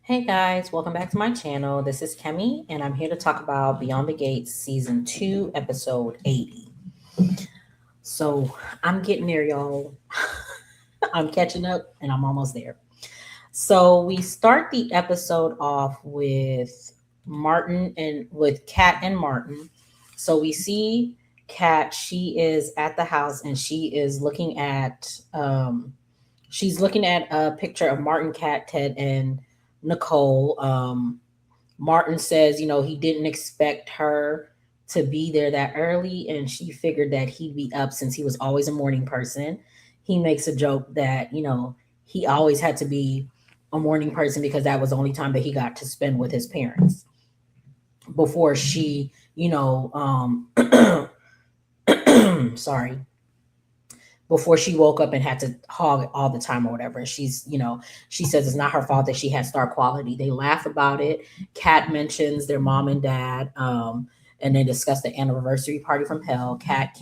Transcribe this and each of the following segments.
Hey guys, welcome back to my channel. This is Kemi, and I'm here to talk about Beyond the Gates Season 2, Episode 80. So I'm getting there, y'all. I'm catching up and I'm almost there. So we start the episode off with Martin and with Kat and Martin. So we see Kat, she is at the house and she's looking at a picture of Martin, Kat, Ted, and Nicole. Martin says, he didn't expect her to be there that early, and she figured that he'd be up since he was always a morning person. He makes a joke that, he always had to be a morning person because that was the only time that he got to spend with his parents before she, sorry, before she woke up and had to hog all the time or whatever. And she says it's not her fault that she had star quality. They laugh about it. Kat mentions their mom and dad, and they discuss the anniversary party from hell. Kat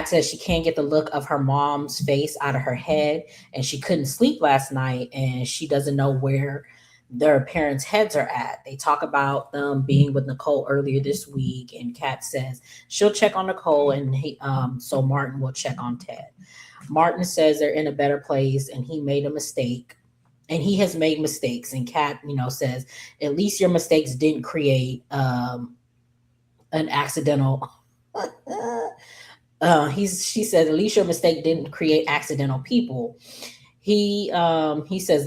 says she can't get the look of her mom's face out of her head, and she couldn't sleep last night, and she doesn't know where their parents' heads are at. They talk about them being with Nicole earlier this week, and Kat says she'll check on Nicole, and so Martin will check on Ted. Martin says they're in a better place, and he made a mistake, and he has made mistakes. And Kat, says at least your mistakes didn't create an accidental. She said at least your mistake didn't create accidental people. He says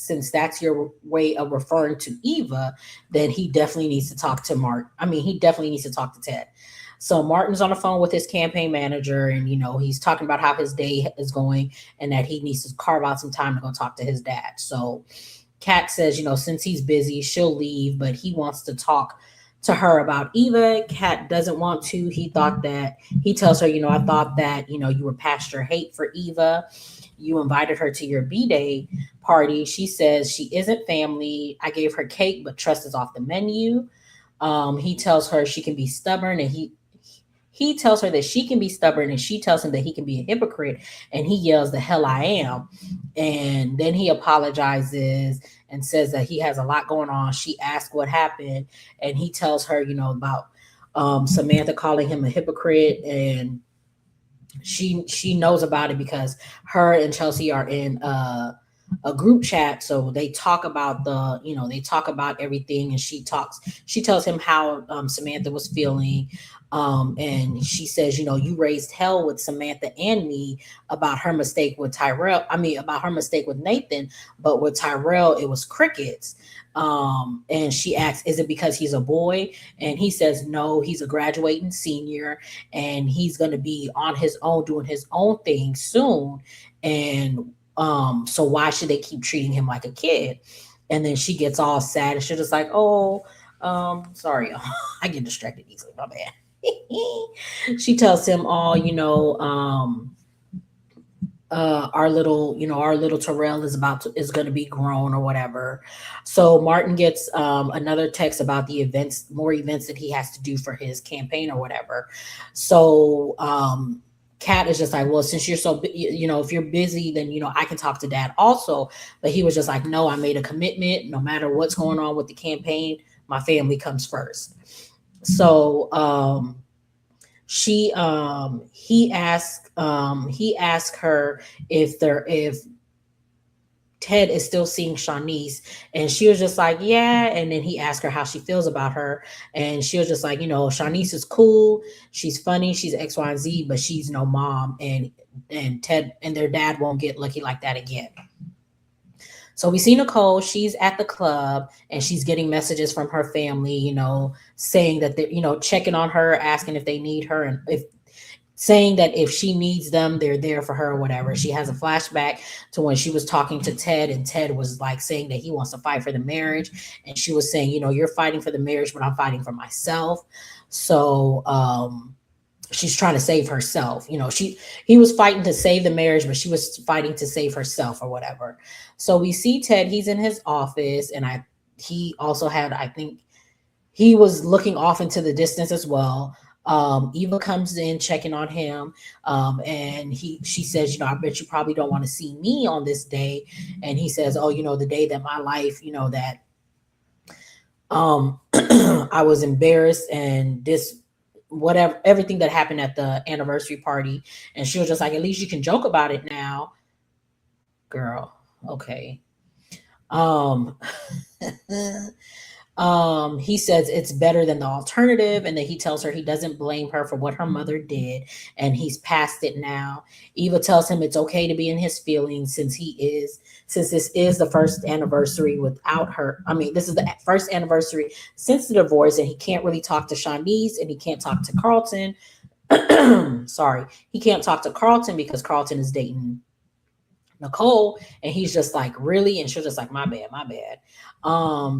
since that's your way of referring to Eva, then he definitely needs to talk to Mark. I mean, he definitely needs to talk to Ted. So Martin's on the phone with his campaign manager, and he's talking about how his day is going, and that he needs to carve out some time to go talk to his dad. So Kat says, since he's busy, she'll leave, but he wants to talk to her about Eva. Kat doesn't want to. He tells her, I thought that, you were past your hate for Eva. You invited her to your B-Day party. She says she isn't family. I gave her cake, but trust is off the menu. He tells her she can be stubborn, and he tells her that she can be stubborn, and she tells him that he can be a hypocrite, and he yells the hell I am. And then he apologizes and says that he has a lot going on. She asks what happened, and he tells her, about Samantha calling him a hypocrite, and she knows about it because her and Chelsea are in a group chat. So they talk about they talk about everything, and she tells him how Samantha was feeling. And she says, you raised hell with Samantha and me about her mistake with Tyrell. I mean, about her mistake with Nathan, but with Tyrell, it was crickets. And she asks, is it because he's a boy? And he says, no, he's a graduating senior, and he's going to be on his own, doing his own thing soon. And so why should they keep treating him like a kid? And then she gets all sad, and she's just like, oh, sorry, I get distracted easily, my bad. She tells him, oh, our little Terrell is going to be grown or whatever. So Martin gets another text about the events, more events that he has to do for his campaign or whatever. So Kat is just like, well, since you're so if you're busy, then I can talk to dad also. But he was just like, no, I made a commitment. No matter what's going on with the campaign, my family comes first. So she he asked her if Ted is still seeing Shanice, and she was just like, yeah. And then he asked her how she feels about her, and she was just like, Shanice is cool, she's funny, she's X, Y, and Z, but she's no mom, and Ted and their dad won't get lucky like that again. So we see Nicole, she's at the club, and she's getting messages from her family, saying that they're, checking on her, asking if they need her, and if saying that if she needs them, they're there for her or whatever. She has a flashback to when she was talking to Ted, and Ted was like saying that he wants to fight for the marriage. And she was saying, you're fighting for the marriage, but I'm fighting for myself. So, she's trying to save herself. He was fighting to save the marriage, but she was fighting to save herself or whatever. So we see Ted, he's in his office, and he also had, I think he was looking off into the distance as well. Eva comes in checking on him, and she says, I bet you probably don't want to see me on this day. And he says, oh, the day that my life, that I was embarrassed and this whatever everything that happened at the anniversary party. And she was just like, at least you can joke about it now, girl. Okay. Um he says it's better than the alternative, and then he tells her he doesn't blame her for what her mother did, and he's past it now. Eva tells him it's okay to be in his feelings since this is the first anniversary without her. I mean, this is the first anniversary since the divorce, and he can't really talk to Shanice, and he can't talk to Carlton. Sorry, he can't talk to Carlton because Carlton is dating Nicole, and he's just like, really? And she's just like, my bad, my bad.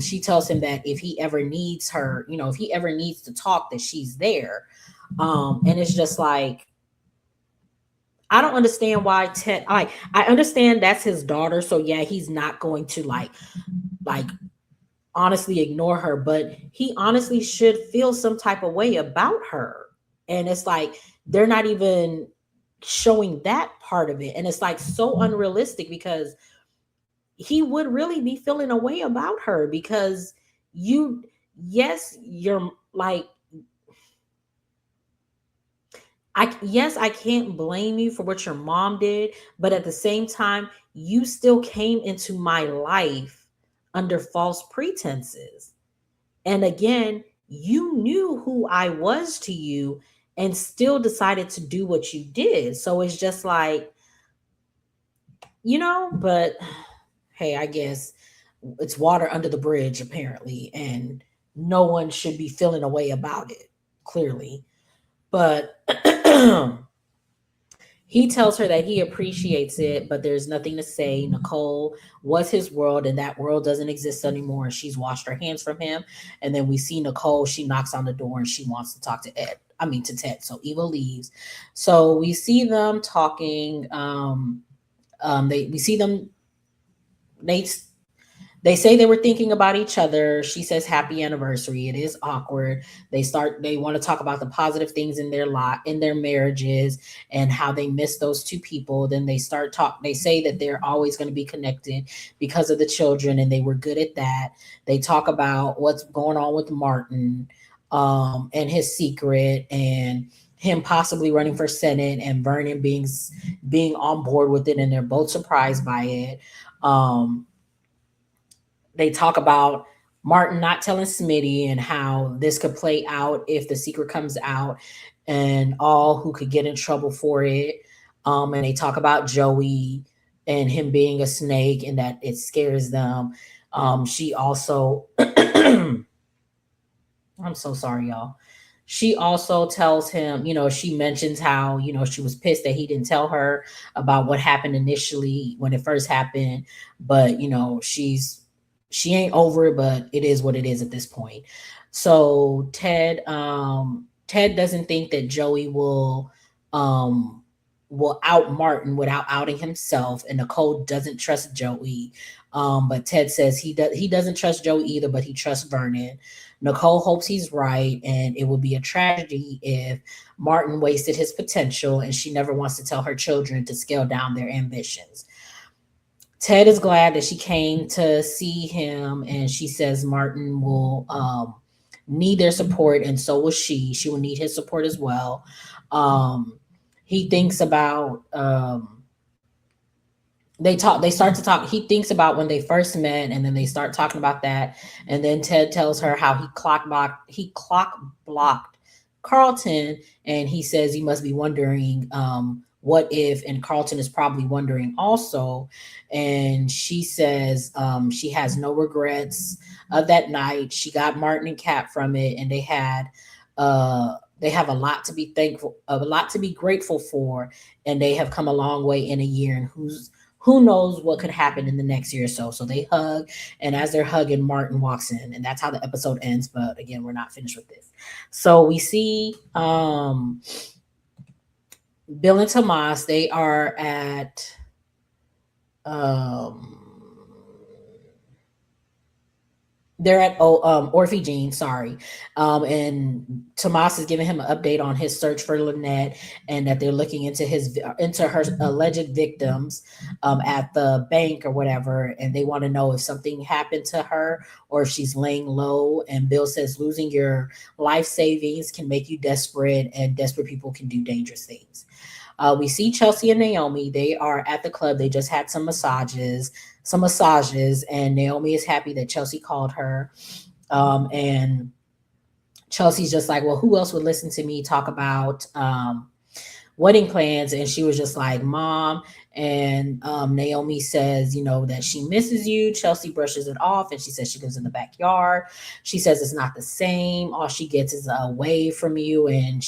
She tells him that if he ever needs her, if he ever needs to talk, that she's there. And it's just like, I don't understand why Ted, I understand that's his daughter, so yeah, he's not going to like honestly ignore her, but he honestly should feel some type of way about her. And it's like they're not even showing that part of it. And it's like so unrealistic because he would really be feeling a way about her because you, yes, you're like, I can't blame you for what your mom did, but at the same time, you still came into my life under false pretenses. And again, you knew who I was to you and still decided to do what you did. So it's just like, but hey, I guess it's water under the bridge, apparently, and no one should be feeling a way about it, clearly. But he tells her that he appreciates it, but there's nothing to say. Nicole was his world, and that world doesn't exist anymore. And she's washed her hands from him. And then we see Nicole, she knocks on the door and she wants to talk to Ed. I mean, to Ted. So Eva leaves. So we see them talking. We see them. They they say they were thinking about each other. She says happy anniversary. It is awkward. They want to talk about the positive things in their lot in their marriages and how they miss those two people. Then they say that they're always going to be connected because of the children and they were good at that. They talk about what's going on with Martin and his secret and him possibly running for Senate and Vernon being on board with it, and they're both surprised by it. Um, they talk about Martin not telling Smitty and how this could play out if the secret comes out and all who could get in trouble for it. And they talk about Joey and him being a snake and that it scares them. She also, I'm so sorry, y'all. She also tells him, she mentions how, she was pissed that he didn't tell her about what happened initially when it first happened. But, she ain't over it, but it is what it is at this point. So Ted doesn't think that Joey will out Martin without outing himself, and Nicole doesn't trust Joey. But Ted says he doesn't trust Joey either, but he trusts Vernon. Nicole hopes he's right, and it would be a tragedy if Martin wasted his potential, and she never wants to tell her children to scale down their ambitions. Ted is glad that she came to see him, and she says Martin will need their support, and so will she. She will need his support as well. Um, he thinks about they start to talk. He thinks about when they first met, and then they start talking about that. And then Ted tells her how he clock blocked Carlton, and he says he must be wondering what if, and Carlton is probably wondering also. And she says she has no regrets of that night. She got Martin and Kat from it, and they have a lot to be thankful, a lot to be grateful for, and they have come a long way in a year. And who knows what could happen in the next year or so. So they hug, and as they're hugging, Martin walks in, and that's how the episode ends. But again, we're not finished with this. So we see Bill and Tomas. They are at um they're at Orphe Jean, sorry. And Tomas is giving him an update on his search for Lynette, and that they're looking into her alleged victims at the bank or whatever, and they want to know if something happened to her or if she's laying low. And Bill says losing your life savings can make you desperate, and desperate people can do dangerous things. We see Chelsea and Naomi. They are at the club. They just had some massages, and Naomi is happy that Chelsea called her. And Chelsea's just like, well, who else would listen to me talk about wedding plans? And she was just like, Mom. And Naomi says, that she misses you. Chelsea brushes it off, and she says she lives in the backyard. She says it's not the same. All she gets is away from you. And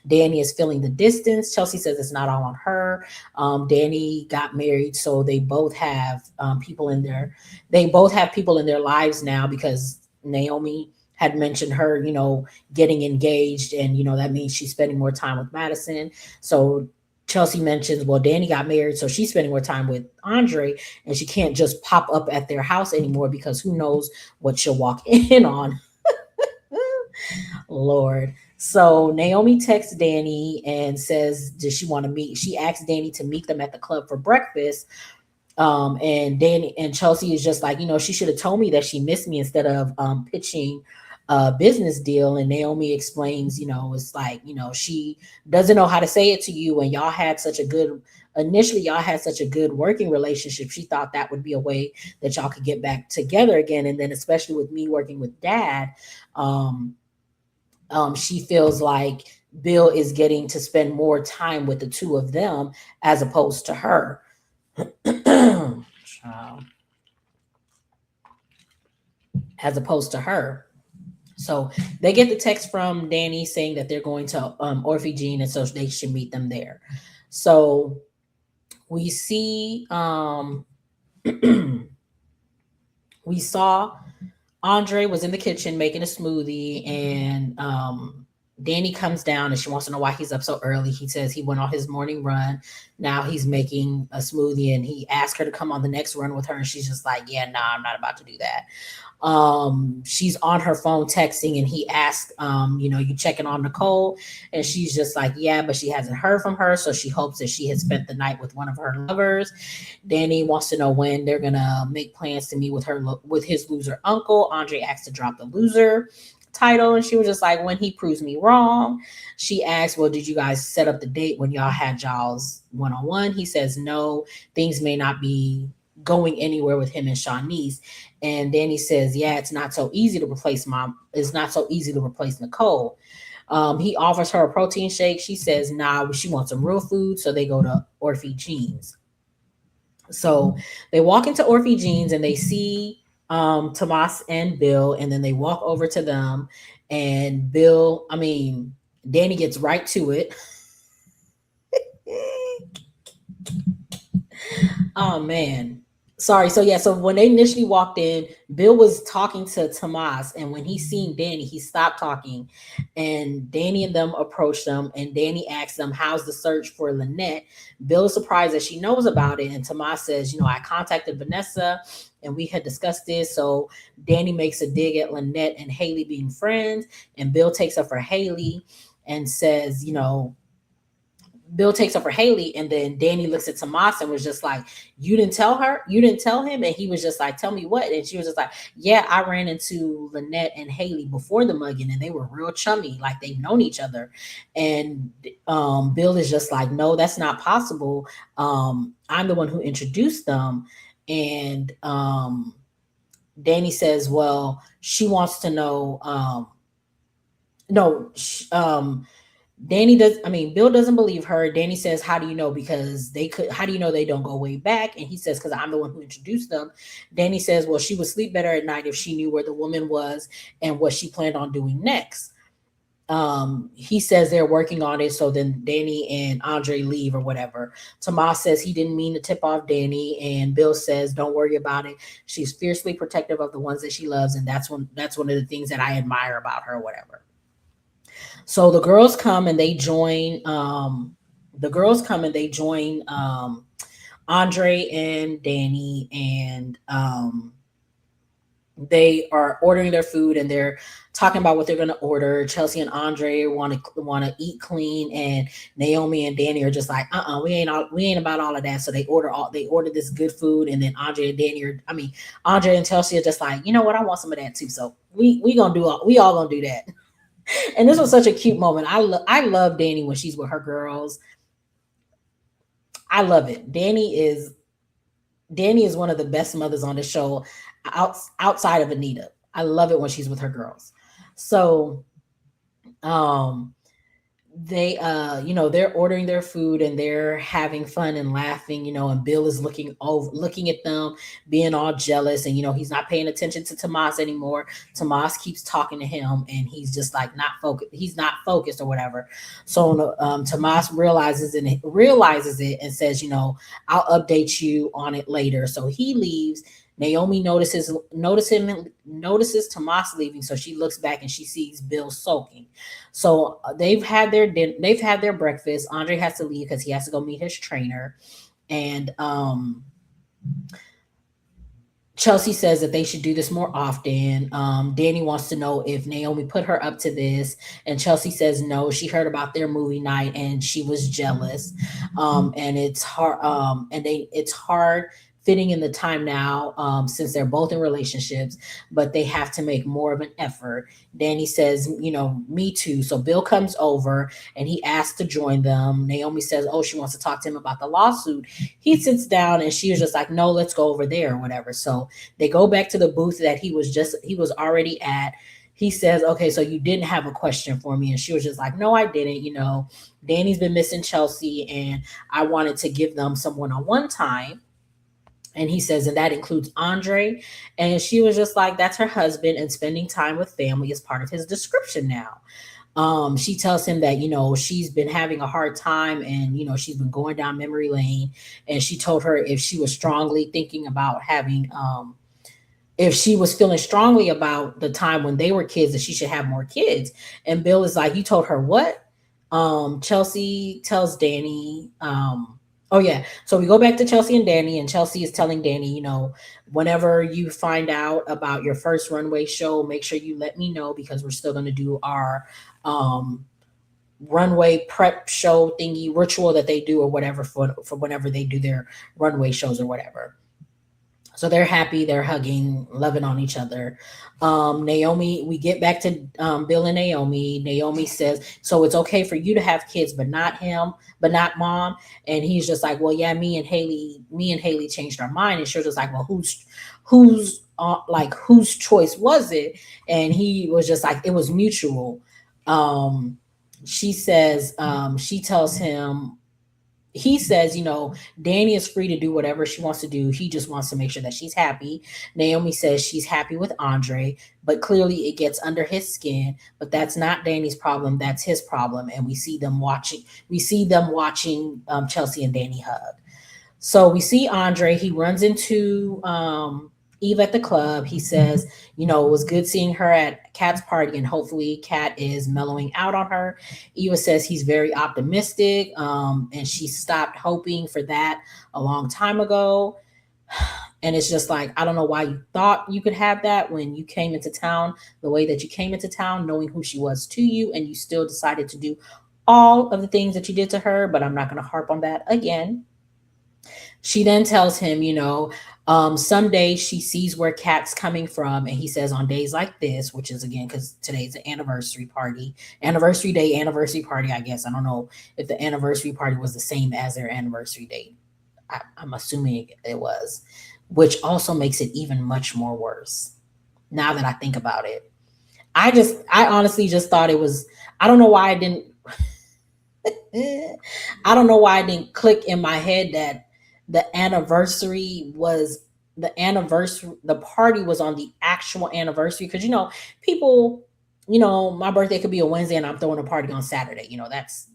Dani is feeling the distance. Chelsea says it's not all on her. Dani got married, so they both have people in their lives now, because Naomi had mentioned her, getting engaged, and that means she's spending more time with Madison. So Chelsea mentions, well, Dani got married, so she's spending more time with Andre, and she can't just pop up at their house anymore, because who knows what she'll walk in on. Lord. So Naomi texts Dani and says, does she want to meet? She asks Dani to meet them at the club for breakfast. And Dani and Chelsea is just like, she should have told me that she missed me instead of pitching a business deal. And Naomi explains, it's like, she doesn't know how to say it to you. And initially y'all had such a good working relationship. She thought that would be a way that y'all could get back together again. And then, especially with me working with Dad, um, she feels like Bill is getting to spend more time with the two of them as opposed to her. Child. As opposed to her. So they get the text from Dani saying that they're going to Orphe Jean, and so they should meet them there. So we see we saw Andre was in the kitchen making a smoothie, and Dani comes down and she wants to know why he's up so early. He says he went on his morning run. Now he's making a smoothie, and he asked her to come on the next run with her, and she's just like, "Yeah, nah, I'm not about to do that." She's on her phone texting, and he asked, you checking on Nicole? And she's just like, yeah, but she hasn't heard from her, so she hopes that she has spent the night with one of her lovers. Dani wants to know when they're gonna make plans to meet with his loser uncle. Andre asked to drop the loser title, and she was just like, when he proves me wrong. She asked, well, did you guys set up the date when y'all had y'all's one-on-one? He says no, things may not be going anywhere with him and Shawnice. And Dani says, yeah, it's not so easy to replace Nicole. He offers her a protein shake. She says, nah, she wants some real food. So they go to Orphe Jeans. So they walk into Orphe Jeans, and they see Tomas and Bill, and then they walk over to them. And Dani gets right to it. Oh man. Sorry. So yeah, so when they initially walked in, Bill was talking to Tomas, and when he seen Dani, he stopped talking, and Dani and them approached them, and Dani asked them, how's the search for Lynette? Bill is surprised that she knows about it, and Tomas says, I contacted Vanessa and we had discussed this. So Dani makes a dig at Lynette and Haley being friends, and Bill takes up for Haley, and then Dani looks at Tomas and was just like, you didn't tell her? You didn't tell him? And he was just like, tell me what? And she was just like, yeah, I ran into Lynette and Haley before the mugging, and they were real chummy, like they've known each other. And Bill is just like, no, that's not possible. I'm the one who introduced them. And Dani says, well, she wants to know, no, Bill doesn't believe her. Dani says, how do you know? How do you know they don't go way back? And he says, because I'm the one who introduced them. Dani says, well, she would sleep better at night if she knew where the woman was and what she planned on doing next. He says they're working on it. So then Dani and Andre leave or whatever. Tomas says he didn't mean to tip off Dani. And Bill says, don't worry about it. She's fiercely protective of the ones that she loves. And that's one of the things that I admire about her, whatever. So the girls come and they join. Andre and Dani, and They are ordering their food and they're talking about what they're going to order. Chelsea and Andre want to eat clean, and Naomi and Danny are just like, we ain't about all of that. So they order this good food, and then Andre and Chelsea are just like, you know what, I want some of that too. So we gonna do we all gonna do that. And this was such a cute moment. I love Danny when she's with her girls. I love it. Danny is one of the best mothers on the show, outside of Anita. I love it when she's with her girls. So um they're ordering their food and they're having fun and laughing, and Bill is looking at them, being all jealous, and he's not paying attention to Tomas anymore. Tomas keeps talking to him and he's just like not focused or whatever. So Tomas realizes it and says, I'll update you on it later. So he leaves. Naomi notices Tomas leaving, so she looks back and she sees Bill sulking. So they've had their breakfast. Andre has to leave because he has to go meet his trainer, and Chelsea says that they should do this more often. Danny wants to know if Naomi put her up to this, and Chelsea says no. She heard about their movie night and she was jealous. And it's hard. It's hard fitting in the time now, since they're both in relationships, but they have to make more of an effort. Danny says, me too. So Bill comes over and he asks to join them. Naomi says, oh, she wants to talk to him about the lawsuit. He sits down and she was just like, no, let's go over there or whatever. So they go back to the booth that he was already at. He says, okay, so you didn't have a question for me. And she was just like, no, I didn't. Danny's been missing Chelsea and I wanted to give them some one-on-one time. And he says, and that includes Andre. And she was just like, that's her husband, and spending time with family is part of his description now. She tells him that, she's been having a hard time, and, she's been going down memory lane. And she told her if she was strongly thinking about having, if she was feeling strongly about the time when they were kids, that she should have more kids. And Bill is like, you told her what? Chelsea tells Danny, oh yeah. So we go back to Chelsea and Danny, and Chelsea is telling Danny, whenever you find out about your first runway show, make sure you let me know because we're still going to do our um, runway prep show thingy ritual that they do or whatever for whenever they do their runway shows or whatever. So they're happy, they're hugging, loving on each other. Naomi, we get back to Bill and Naomi. Naomi says, so it's okay for you to have kids, but not him, but not mom. And he's just like, well, yeah, me and Haley changed our mind. And she was just like, well, whose choice was it? And he was just like, it was mutual. Um, she tells him, he says, Danny is free to do whatever she wants to do. He just wants to make sure that she's happy. Naomi says she's happy with Andre, but clearly it gets under his skin. But that's not Danny's problem. That's his problem. And we see them watching Chelsea and Danny hug. So we see Andre. He runs into Eve at the club. He says, it was good seeing her at Kat's party, and hopefully Kat is mellowing out on her. Eva says he's very optimistic, and she stopped hoping for that a long time ago. And it's just like, I don't know why you thought you could have that when you came into town the way that you came into town, knowing who she was to you, and you still decided to do all of the things that you did to her. But I'm not going to harp on that again. She then tells him, some days she sees where Kat's coming from. And he says, on days like this, which is again, because today's the anniversary day, anniversary party, I guess. I don't know if the anniversary party was the same as their anniversary date. I'm assuming it was, which also makes it even much more worse now that I think about it. I honestly just thought it was, I don't know why I didn't I don't know why I didn't click in my head that the anniversary was the party was on the actual anniversary. Because, people, my birthday could be a Wednesday and I'm throwing a party on Saturday.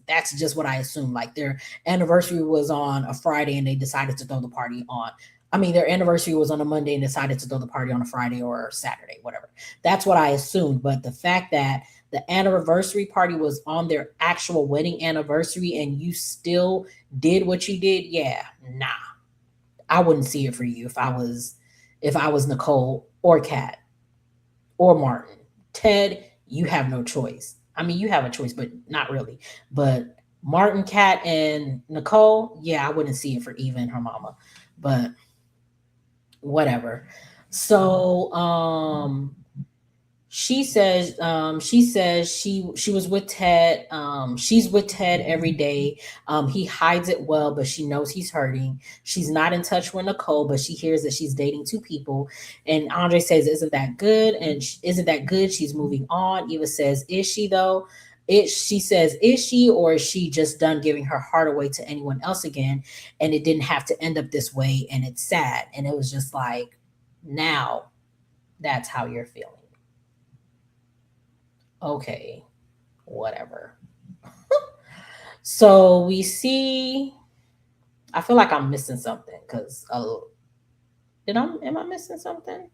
That's just what I assume. Like their anniversary was on a Friday and they decided to throw the party on. I mean, their anniversary was on a Monday and decided to throw the party on a Friday or Saturday, whatever. That's what I assumed. But the fact that the anniversary party was on their actual wedding anniversary and you still did what you did, yeah, nah. I wouldn't see it for you if I was Nicole or Kat. or Martin. Ted, you have no choice. I mean, you have a choice, but not really. But Martin, Kat, and Nicole, yeah, I wouldn't see it for Eva and her mama. But whatever. So she was with Ted. She's with Ted every day. He hides it well, but she knows he's hurting. She's not in touch with Nicole, but she hears that she's dating two people. And Andre says, "Isn't that good?" And isn't that good? She's moving on. Eva says, "Is she though?" She says, "Is she, or is she just done giving her heart away to anyone else again? And it didn't have to end up this way, and it's sad." And it was just like, now that's how you're feeling. Okay, whatever. So we see. I feel like I'm missing something because did I am I missing something?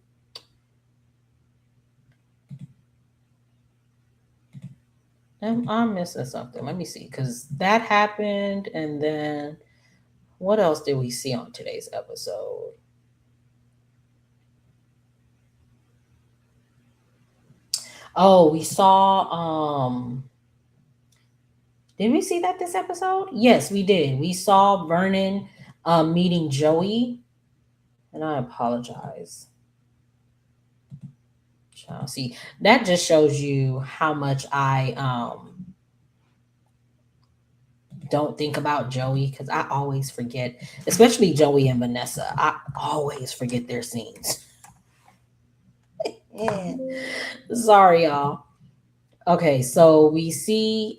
Am I missing something? Let me see, because that happened, and then what else did we see on today's episode? Oh, we saw. Did we see that this episode? Yes, we did. We saw Vernon meeting Joey, and I apologize. Child, see, that just shows you how much I don't think about Joey, because I always forget, especially Joey and Vanessa. I always forget their scenes. Yeah. Sorry, y'all. Okay, so we see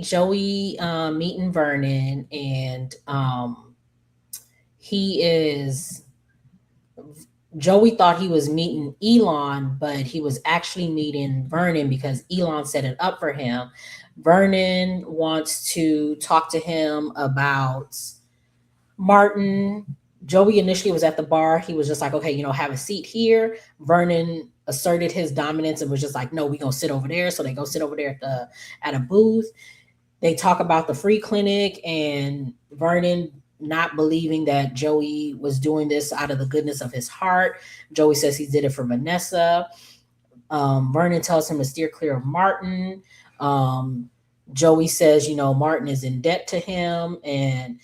Joey meeting Vernon, and he is Joey thought he was meeting Elon, but he was actually meeting Vernon because Elon set it up for him. Vernon wants to talk to him about Martin. Joey initially was at the bar. He was just like, okay, have a seat here. Vernon asserted his dominance and was just like, no, we gonna sit over there. So they go sit over there at a booth. They talk about the free clinic, and Vernon not believing that Joey was doing this out of the goodness of his heart. Joey says he did it for Vanessa. Vernon tells him to steer clear of Martin. Um, Joey says, Martin is in debt to him, and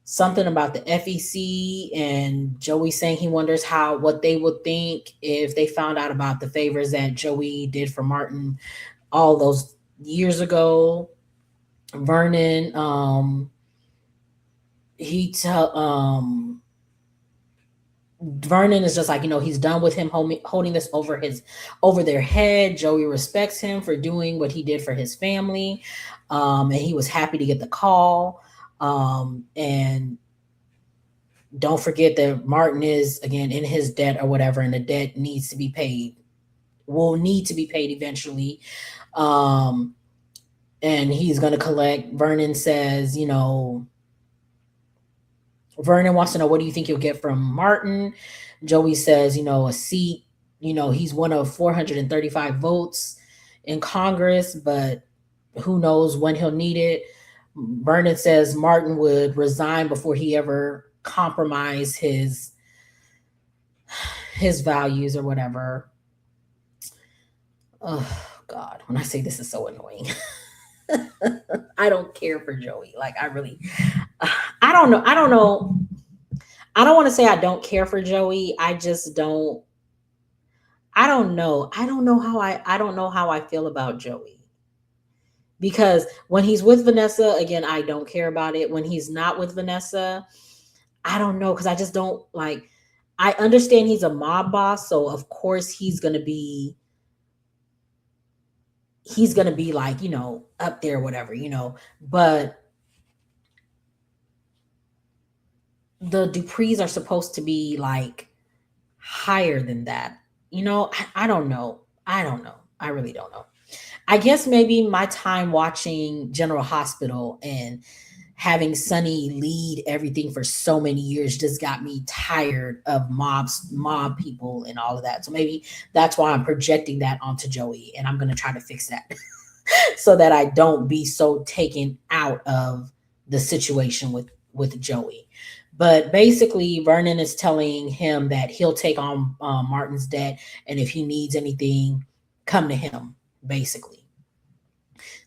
something about the FEC, and Joey saying he wonders what they would think if they found out about the favors that Joey did for Martin all those years ago. Vernon, he tell Vernon is just like, he's done with him holding this over their head. Joey respects him for doing what he did for his family, and he was happy to get the call. And don't forget that Martin is again in his debt or whatever, and the debt needs to be paid. Will need to be paid eventually. Um, and he's going to collect. Vernon says, Vernon wants to know, what do you think you'll get from Martin? Joey says, a seat. He's one of 435 votes in Congress, but who knows when he'll need it. Vernon says Martin would resign before he ever compromise his values or whatever. Oh God, when I say this is so annoying. I don't care for Joey. Like I really I don't know. I don't know. I don't want to say I don't care for Joey. I just don't. I don't know. I don't know how I feel about Joey. Because when he's with Vanessa, again, I don't care about it. When he's not with Vanessa, I don't know, because I just don't like. I understand he's a mob boss, so of course he's gonna be like, up there, whatever, But the Duprees are supposed to be like higher than that. I don't know. I don't know. I really don't know. I guess maybe my time watching General Hospital and having Sonny lead everything for so many years just got me tired of mob people and all of that. So maybe that's why I'm projecting that onto Joey, and I'm going to try to fix that so that I don't be so taken out of the situation with Joey. But basically, Vernon is telling him that he'll take on Martin's debt, and if he needs anything, come to him. Basically,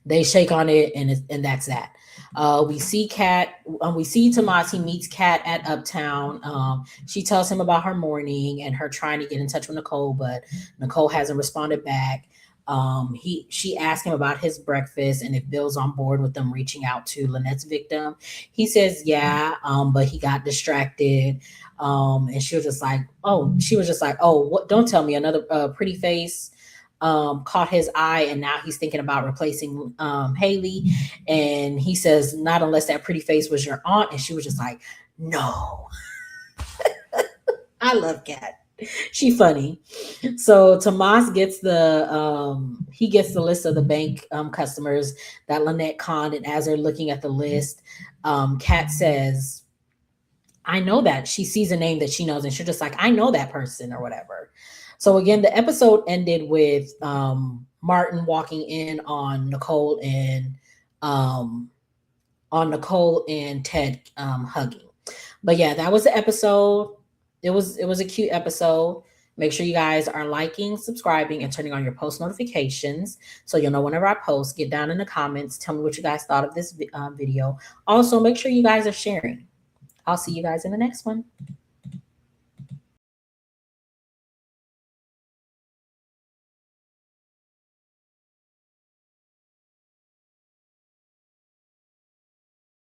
they shake on it, and that's that. We see Kat. We see Tomas. He meets Kat at Uptown. She tells him about her morning and her trying to get in touch with Nicole, but Nicole hasn't responded back. She asked him about his breakfast and if Bill's on board with them reaching out to Lynette's victim. He says yeah, but he got distracted. And she was just like, oh, what? Don't tell me another pretty face caught his eye, and now he's thinking about replacing Haley. And he says, not unless that pretty face was your aunt. And she was just like, no. I love Kat. She funny. So Tomas gets the list of the bank customers that Lynette conned, and as they're looking at the list, Kat says, I know that. She sees a name that she knows, and she's just like, I know that person or whatever. So again, the episode ended with Martin walking in um, on Nicole and Ted hugging. But yeah, that was the episode. It was a cute episode. Make sure you guys are liking, subscribing, and turning on your post notifications so you'll know whenever I post. Get down in the comments. Tell me what you guys thought of this video. Also, make sure you guys are sharing. I'll see you guys in the next one.